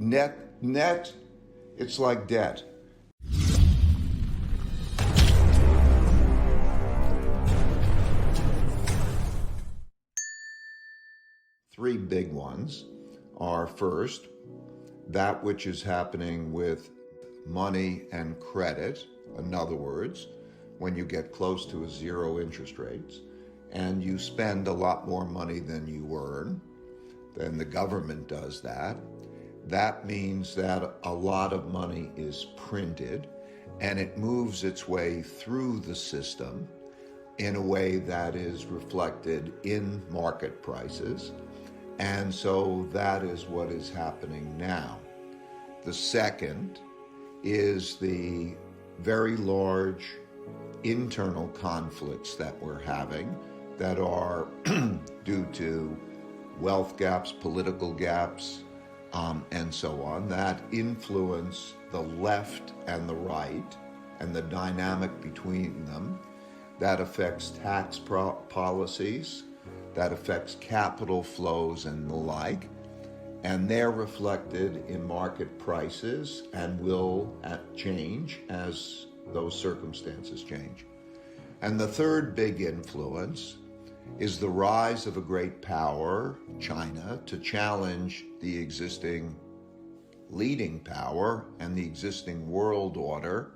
Net, it's like debt. Three big ones are, first, that which is happening with money and credit. In other words, when you get close to a zero interest rates and you spend a lot more money than you earn, then the government does that. That means that a lot of money is printed and it moves its way through the system in a way that is reflected in market prices. And so that is what is happening now. The second is the very large internal conflicts that we're having that are due to wealth gaps, political gaps, and so on, that influence the left and the right and the dynamic between them. That affects tax policies, that affects capital flows and the like, and they're reflected in market prices and will change as those circumstances change. And the third big influence is the rise of a great power, China, to challenge the existing leading power and the existing world order,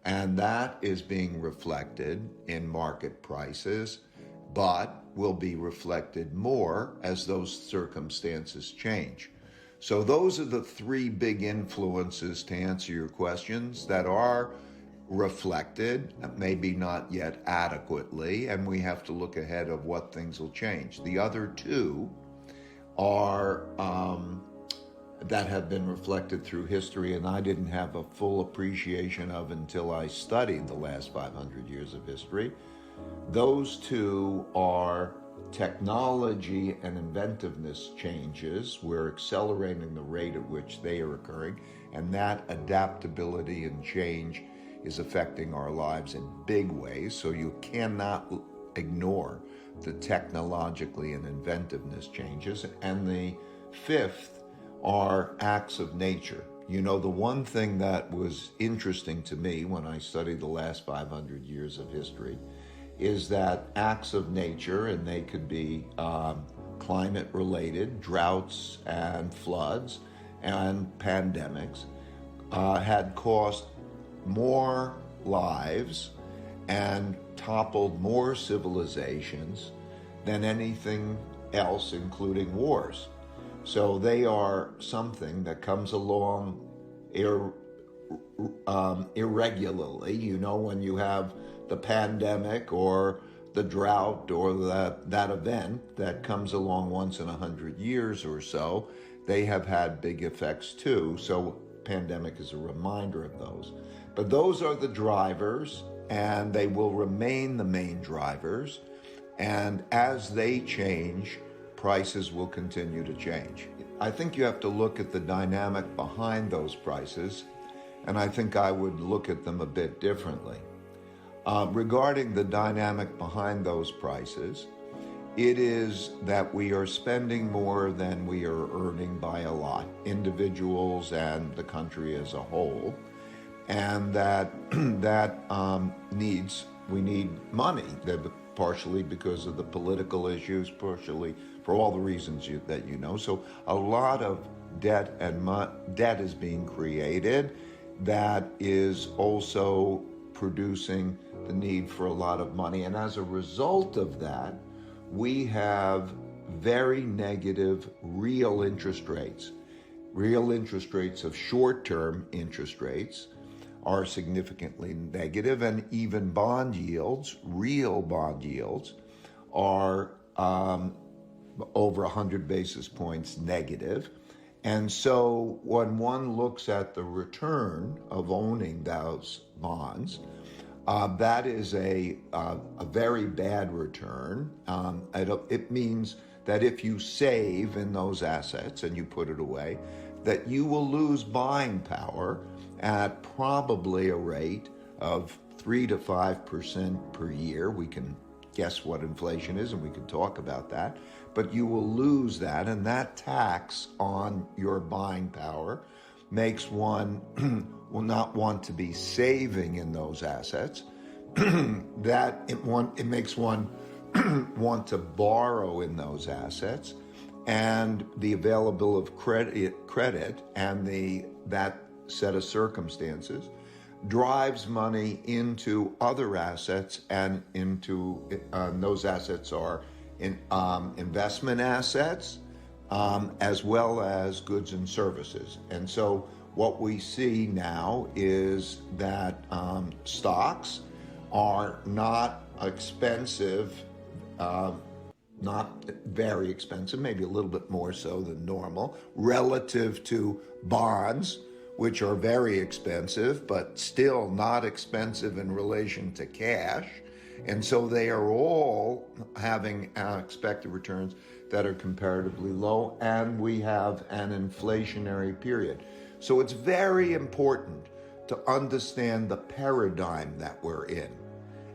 and that is being reflected in market prices, but will be reflected more as those circumstances change. So those are the three big influences, to answer your questions, that are reflected, maybe not yet adequately, and we have to look ahead of what things will change. The other two are that have been reflected through history, and I didn't have a full appreciation of until I studied the last 500 years of history. Those two are technology and inventiveness changes. We're accelerating the rate at which they are occurring, and that adaptability and change is affecting our lives in big ways. So you cannot ignore the technologically and inventiveness changes. And the fifth are acts of nature. You know, the one thing that was interesting to me when I studied the last 500 years of history is that acts of nature, and they could be climate related, droughts and floods and pandemics, had cost more lives and toppled more civilizations than anything else, including wars. So they are something that comes along irregularly. You know, when you have the pandemic or the drought or that event that comes along once in 100 years or so, they have had big effects too. So pandemic is a reminder of those. But those are the drivers, and they will remain the main drivers. And as they change, prices will continue to change. I think you have to look at the dynamic behind those prices, and I think I would look at them a bit differently. Regarding the dynamic behind those prices, it is that we are spending more than we are earning by a lot, individuals and the country as a whole, and that we need money, partially because of the political issues, partially for all the reasons that you know. So a lot of debt is being created that is also producing the need for a lot of money. And as a result of that, we have very negative real interest rates. Real interest rates of short-term interest rates are significantly negative, and even bond yields, real bond yields, are over 100 basis points negative. And so when one looks at the return of owning those bonds, that is a very bad return. It means that if you save in those assets and you put it away, that you will lose buying power at probably a rate of 3 to 5% per year. We can guess what inflation is, and we can talk about that. but you will lose that, and that tax on your buying power makes one will not want to be saving in those assets. It makes one want to borrow in those assets, and the available of credit and that set of circumstances drives money into other assets, and into those assets are investment assets, as well as goods and services. And so what we see now is that stocks are not expensive, not very expensive, maybe a little bit more so than normal, relative to bonds, which are very expensive, but still not expensive in relation to cash. And so they are all having expected returns that are comparatively low, and we have an inflationary period. So it's very important to understand the paradigm that we're in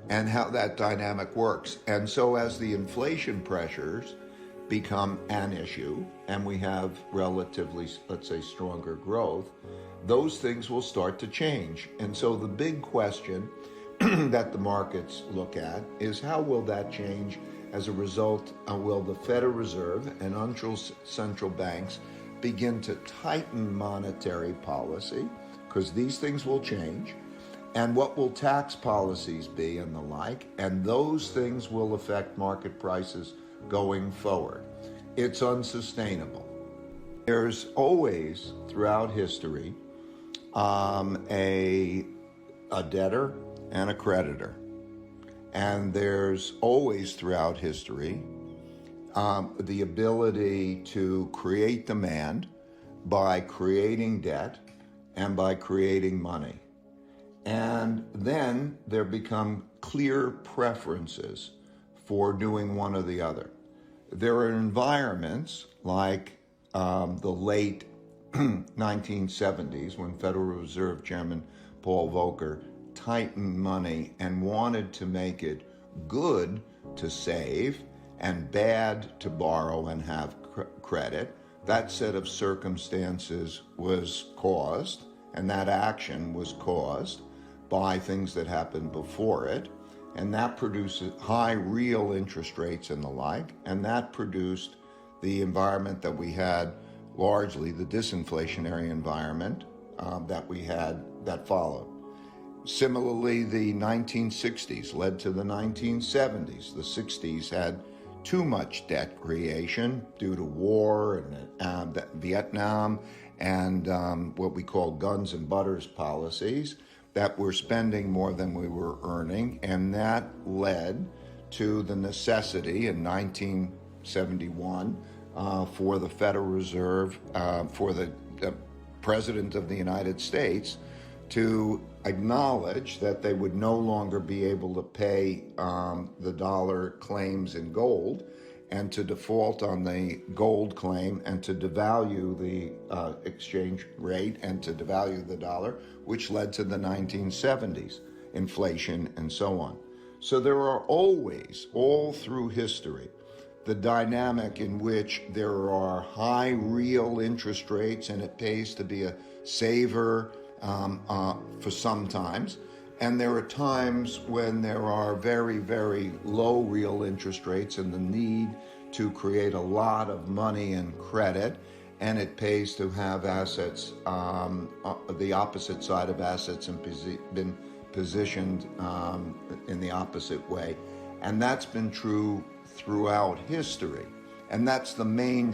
and how that dynamic works. And so as the inflation pressures become an issue and we have relatively, let's say, stronger growth, those things will start to change. And so the big question that the markets look at is, how will that change? As a result, will the Federal Reserve and central banks begin to tighten monetary policy? Because these things will change. And what will tax policies be and the like? And those things will affect market prices going forward. It's unsustainable. There's always, throughout history, a debtor and a creditor. And there's always, throughout history, the ability to create demand by creating debt and by creating money. And then there become clear preferences for doing one or the other. There are environments like the late 1970s, when Federal Reserve Chairman Paul Volcker tightened money and wanted to make it good to save and bad to borrow and have credit. That set of circumstances was caused, and that action was caused by things that happened before it, and that produces high real interest rates and the like, and that produced the environment that we had, largely the disinflationary environment that we had that followed. Similarly, the 1960s led to the 1970s. The 60s had too much debt creation due to war and Vietnam and what we call guns and butters policies, that we're spending more than we were earning, and that led to the necessity in 1971 for the Federal Reserve, for the President of the United States to acknowledge that they would no longer be able to pay the dollar claims in gold, and to default on the gold claim, and to devalue the exchange rate and to devalue the dollar, which led to the 1970s inflation and so on. So there are always, all through history, the dynamic in which there are high real interest rates and it pays to be a saver for some times. And there are times when there are very, very low real interest rates and the need to create a lot of money and credit, and it pays to have assets, the opposite side of assets, and been positioned in the opposite way. And that's been true throughout history. And that's the main